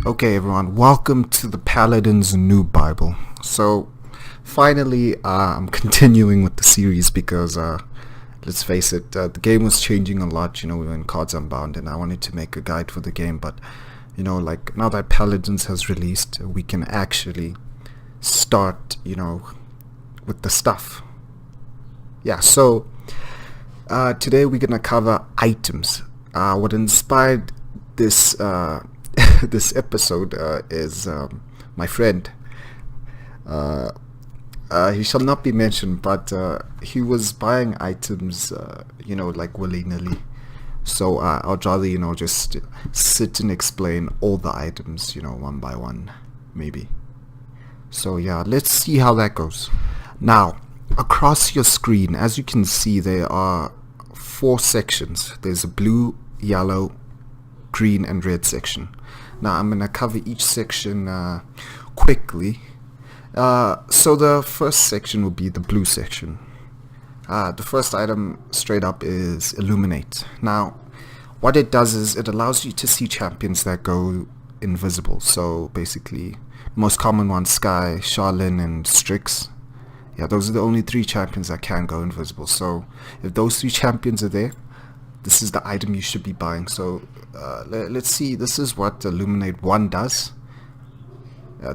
Okay, everyone, welcome to the Paladins Noob Bible. So, finally, I'm continuing with the series because, let's face it, the game was changing a lot, we were in Cards Unbound, and I wanted to make a guide for the game, but, now that Paladins has released, we can actually start, with the stuff. Yeah, so, today we're going to cover items. What inspired this this episode is my friend. He shall not be mentioned, but he was buying items, like willy-nilly. So I'd rather, just sit and explain all the items, one by one, maybe. So yeah, let's see how that goes. Now, across your screen, as you can see, there are 4 sections. There's a blue, yellow, green and red section. Now I'm going to cover each section quickly. So the first section will be the blue section. The first item straight up is Illuminate. Now what it does is it allows you to see champions that go invisible. So basically most common ones, Sky, Charlene and Strix. Yeah, those are the only 3 champions that can go invisible. So if those 3 champions are there, this is the item you should be buying. So let's see, this is what Illuminate 1 does.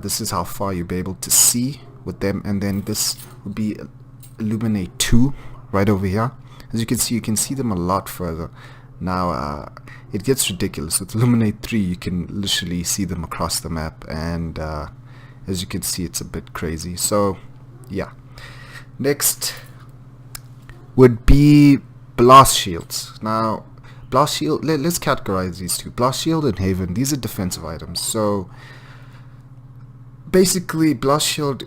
This is how far you'll be able to see with them, and then this will be Illuminate 2 right over here. As you can see them a lot further. Now it gets ridiculous. With Illuminate 3 you can literally see them across the map, and as you can see it's a bit crazy. So yeah, next would be Blast Shields. Now Blast Shield, let's categorize these two. Blast Shield and Haven, these are defensive items. So basically Blast Shield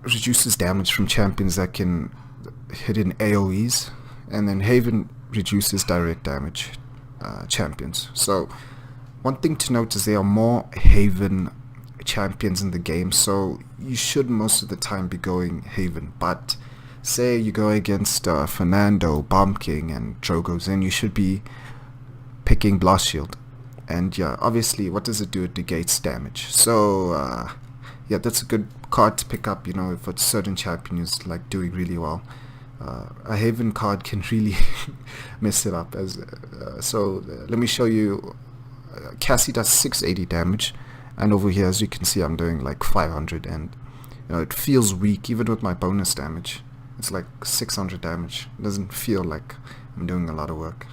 reduces damage from champions that can hit in AoEs, and then Haven reduces direct damage champions. So one thing to note is there are more Haven champions in the game, so you should most of the time be going Haven. But say you go against Fernando, Bomb King and Drogo's, then you should be picking Blast Shield. And yeah, obviously what does it do? It negates damage. So yeah, that's a good card to pick up, if a certain champion is like doing really well. A Haven card can really mess it up. So let me show you. Cassie does 680 damage, and over here as you can see I'm doing like 500, and it feels weak even with my bonus damage. It's like 600 damage. It doesn't feel like I'm doing a lot of work.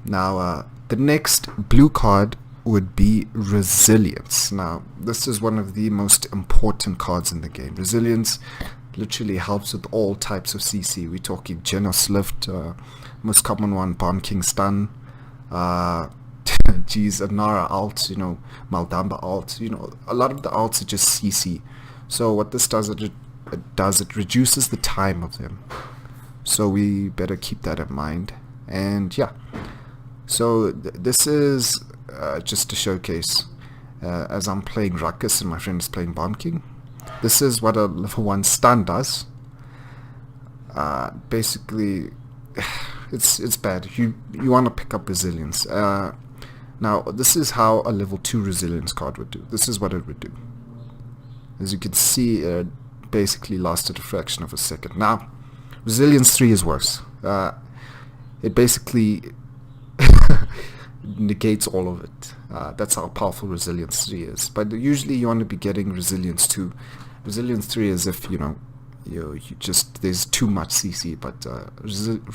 Now the next blue card would be Resilience. Now this is one of the most important cards in the game. Resilience literally helps with all types of CC. We're talking Genos Lift, most common one, Bomb King Stun, geez, Anara alt, Maldamba alt, a lot of the alts are just CC. So what this does, it reduces the time of them. So we better keep that in mind. And yeah, so this is just to showcase, as I'm playing Ruckus and my friend is playing Bomb King, this is what a level 1 stun does. Basically it's bad. You want to pick up Resilience. Now this is how a level 2 Resilience card would do. This is what it would do. As you can see, it basically lasted a fraction of a second. Now Resilience 3 is worse. It basically negates all of it. That's how powerful Resilience 3 is. But usually you want to be getting Resilience 2. Resilience 3 is if you just, there's too much CC, but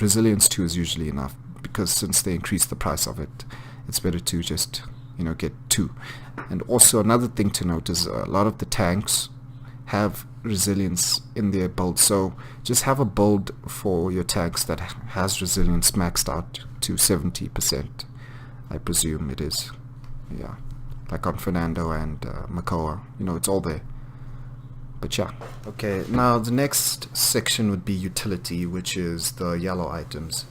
Resilience 2 is usually enough, because since they increase the price of it, it's better to just get 2. And also another thing to note is a lot of the tanks have Resilience in their build, so just have a build for your tanks that has Resilience maxed out to 70%. I presume it is. Yeah, like on Fernando and Makoa, it's all there. But yeah, okay, now the next section would be Utility, which is the yellow items.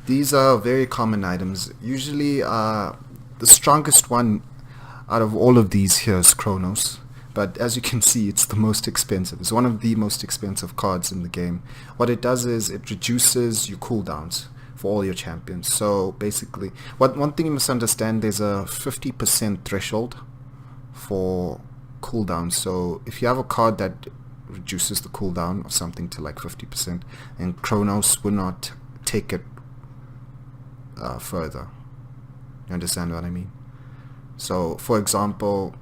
These are very common items. Usually the strongest one out of all of these here is Kronos, but as you can see it's the most expensive. It's one of the most expensive cards in the game. What it does is it reduces your cooldowns for all your champions. So basically, one thing you must understand, there's a 50% threshold for cooldown. So if you have a card that reduces the cooldown of something to like 50%, and Chronos will not take it further. You understand what I mean? So for example,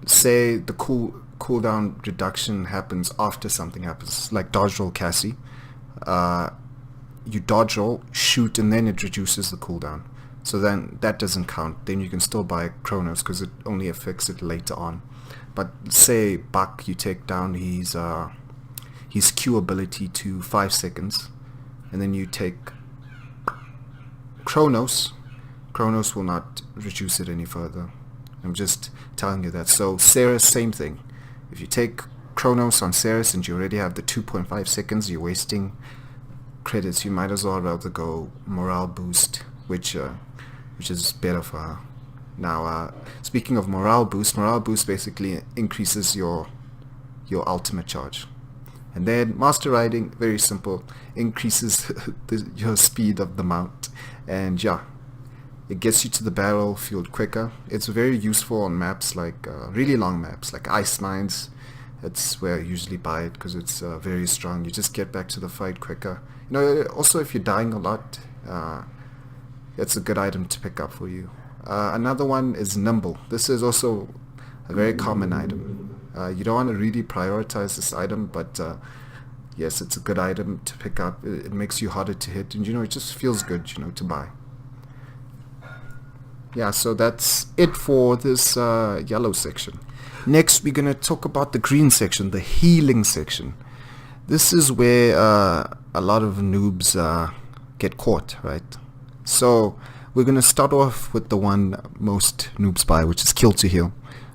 say the cooldown reduction happens after something happens, like dodge roll Cassie. You dodge roll, shoot, and then it reduces the cooldown. So then that doesn't count. Then you can still buy Chronos because it only affects it later on. But say Buck, you take down his Q ability to 5 seconds, and then you take Chronos. Chronos will not reduce it any further. I'm just telling you that. So Ceres, same thing. If you take Chronos on Ceres and you already have the 2.5 seconds, you're wasting credits. You might as well rather go morale boost, which is better for her. Now, speaking of morale boost basically increases your ultimate charge. And then Master Riding, very simple, increases your speed of the mount. And yeah, it gets you to the battlefield quicker. It's very useful on maps like really long maps like Ice Mines. That's where I usually buy it because it's very strong. You just get back to the fight quicker. You know, also if you're dying a lot, it's a good item to pick up for you. Another one is Nimble. This is also a very common item. You don't want to really prioritize this item, but yes, it's a good item to pick up. It makes you harder to hit, and you know, it just feels good, you know, to buy. Yeah, so that's it for this yellow section. Next, we're going to talk about the green section, the healing section. This is where a lot of noobs get caught, right? So we're going to start off with the one most noobs buy, which is Kill to Heal.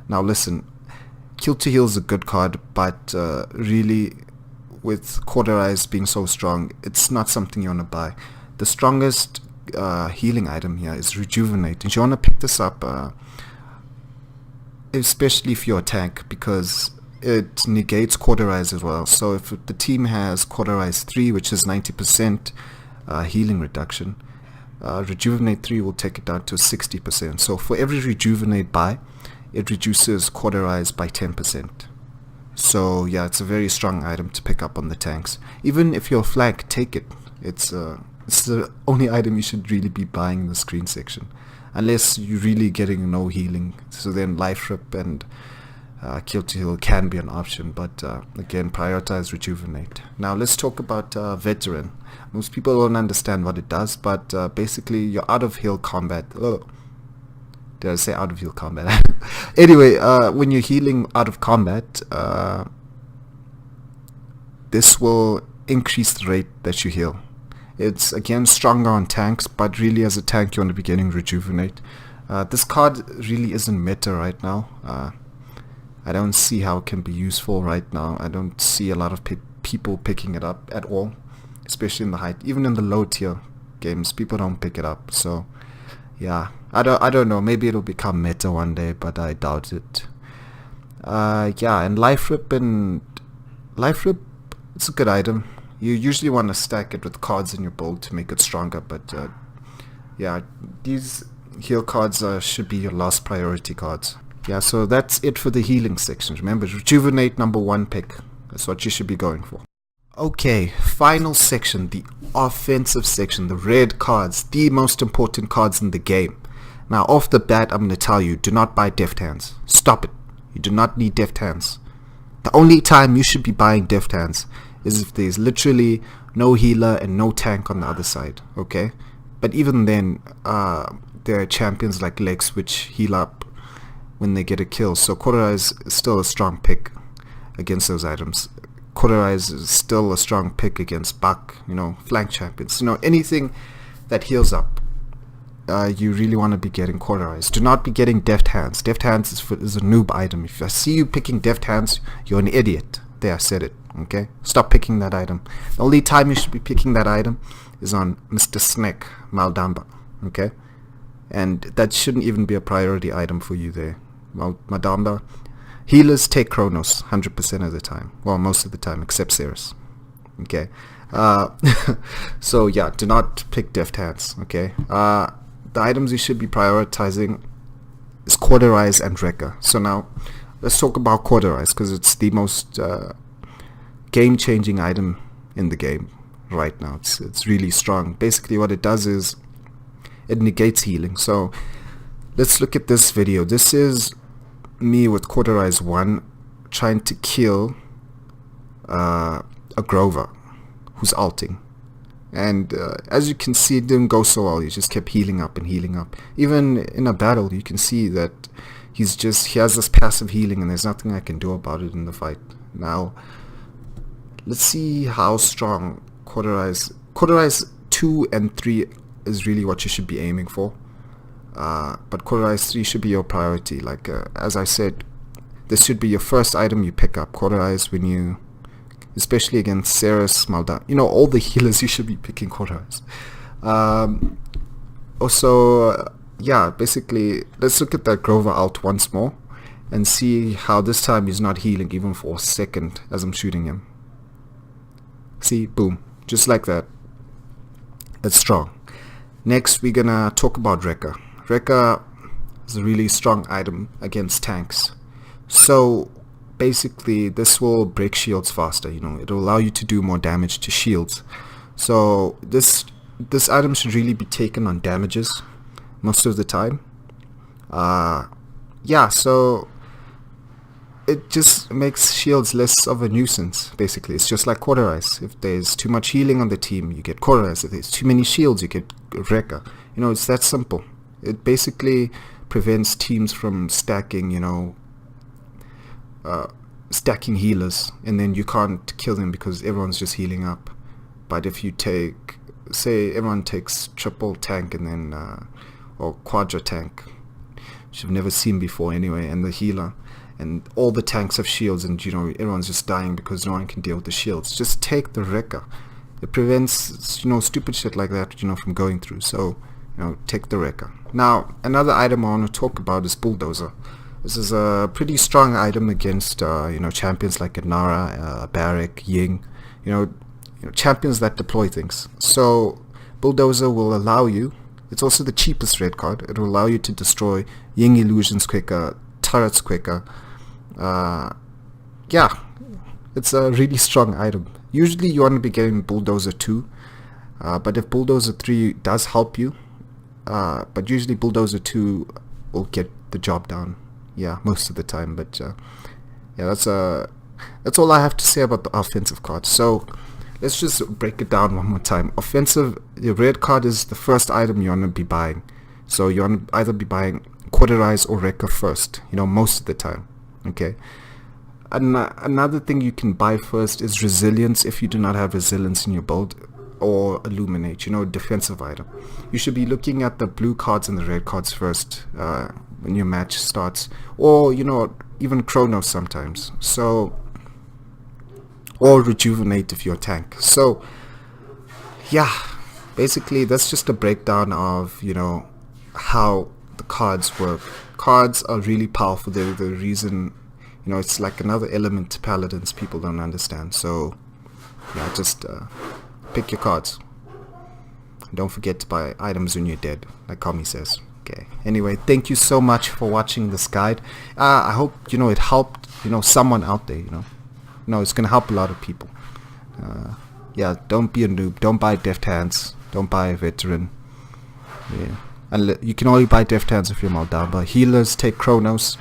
Now listen, Kill to Heal is a good card, but really with Cauterize being so strong, it's not something you want to buy. The strongest healing item here is Rejuvenate, and you want to pick this up especially if you're a tank, because it negates Cauterize as well. So if the team has Cauterize 3, which is 90% healing reduction, Rejuvenate 3 will take it down to 60%. So for every Rejuvenate buy, it reduces Cauterize by 10%. So yeah, it's a very strong item to pick up on the tanks. Even if you're a flank, take it. It's the only item you should really be buying in the screen section, unless you're really getting no healing. So then Life Rip and Kill to Heal can be an option, but again, prioritize Rejuvenate. Now let's talk about Veteran. Most people don't understand what it does, but basically you're out of heal combat. Oh, did I say out of heal combat? Anyway, when you're healing out of combat, this will increase the rate that you heal. It's again stronger on tanks, but really as a tank you want to be getting Rejuvenate. This card really isn't meta right now. I don't see how it can be useful right now. I don't see a lot of people picking it up at all, especially in the high, even in the low tier games, people don't pick it up. So yeah, I don't know, maybe it'll become meta one day, but I doubt it. Yeah, and Life Rip, it's a good item. You usually want to stack it with cards in your build to make it stronger, but yeah, these heal cards should be your last priority cards. Yeah, so that's it for the healing section. Remember, Rejuvenate, number 1 pick. That's what you should be going for. Okay, final section, the offensive section, the red cards, the most important cards in the game. Now, off the bat, I'm going to tell you, do not buy Deft Hands. Stop it. You do not need Deft Hands. The only time you should be buying Deft Hands is if there's literally no healer and no tank on the other side, okay? But even then, there are champions like Lex which heal up when they get a kill, so Cauterize is still a strong pick against those items. Cauterize is still a strong pick against Buck, you know, flank champions. You know, anything that heals up, you really want to be getting Cauterize. Do not be getting Deft Hands. Deft Hands is a noob item. If I see you picking Deft Hands, you're an idiot. There, I said it. Okay, stop picking that item. The only time you should be picking that item is on Mr. Snack Maldamba. Okay, and that shouldn't even be a priority item for you there. Maldamba. Healers take Chronos 100% of the time. Well, most of the time, except Ceres. Okay, so yeah, do not pick Deft Hands. Okay, the items you should be prioritizing is Cauterize and Wrecker. So now let's talk about Cauterize, because it's the most game-changing item in the game right now. It's really strong. Basically what it does is it negates healing. So let's look at this video. This is me with Cauterize 1 trying to kill a Grover who's ulting. And as you can see, it didn't go so well. He just kept healing up and healing up. Even in a battle, you can see that he has this passive healing, and there's nothing I can do about it in the fight. Now, let's see how strong Cauterize 2 and 3 is really what you should be aiming for. But Cauterize 3 should be your priority. Like as I said, this should be your first item you pick up. Cauterize when you, especially against Ceres, Malda, all the healers, you should be picking Cauterize. Yeah, basically, let's look at that Grover ult once more and see how this time he's not healing even for a second as I'm shooting him. See, boom, just like that. It's strong. Next, we're gonna talk about Wrecker. Wrecker is a really strong item against tanks. So basically, this will break shields faster. It'll allow you to do more damage to shields. So this item should really be taken on damages most of the time. Yeah, so it just makes shields less of a nuisance. Basically, it's just like Cauterize. If there's too much healing on the team, you get Cauterize. If there's too many shields, you get Wrecker. It's that simple. It basically prevents teams from stacking, stacking healers, and then you can't kill them because everyone's just healing up. But if you take, say everyone takes triple tank and then or quadra tank, which I've never seen before anyway, and the healer, and all the tanks have shields, and everyone's just dying because no one can deal with the shields, just take the Wrecker. It prevents stupid shit like that from going through. So take the Wrecker. Now another item I want to talk about is Bulldozer. This is a pretty strong item against champions like Inara, Barik, Ying, champions that deploy things. So Bulldozer will allow you, it's also the cheapest red card, it will allow you to destroy Ying illusions quicker, turrets quicker. Yeah, it's a really strong item. Usually you want to be getting Bulldozer 2, but if Bulldozer 3 does help you, but usually Bulldozer 2 will get the job done. Yeah, most of the time. But yeah, that's all I have to say about the offensive cards. So let's just break it down one more time. Offensive, the red card is the first item you want to be buying. So you want to either be buying Cauterize or Wrecker first, most of the time. Okay. Another thing you can buy first is Resilience if you do not have Resilience in your build, or Illuminate, defensive item. You should be looking at the blue cards and the red cards first when your match starts, or even Chronos sometimes. So, or Rejuvenate if you're a tank. So yeah, basically that's just a breakdown of how the cards work. Cards are really powerful. They're the reason, it's like another element to Paladins people don't understand. So yeah, just pick your cards. Don't forget to buy items when you're dead, like Kami says. Okay. Anyway, thank you so much for watching this guide. I hope it helped someone out there. It's gonna help a lot of people. Yeah, don't be a noob. Don't buy Deft Hands. Don't buy a veteran. Yeah, and you can only buy Deft Hands if you're Maldamba. Healers, take Chronos.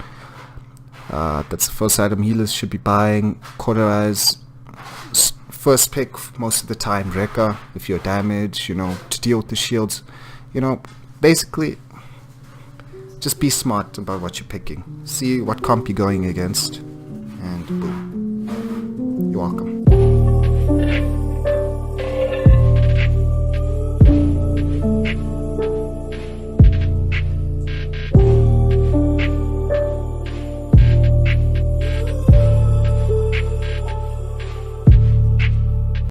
That's the first item healers should be buying. Cauterize, first pick most of the time. Wrecker if you're damaged, to deal with the shields. Basically just be smart about what you're picking. See what comp you're going against, and boom, you're welcome.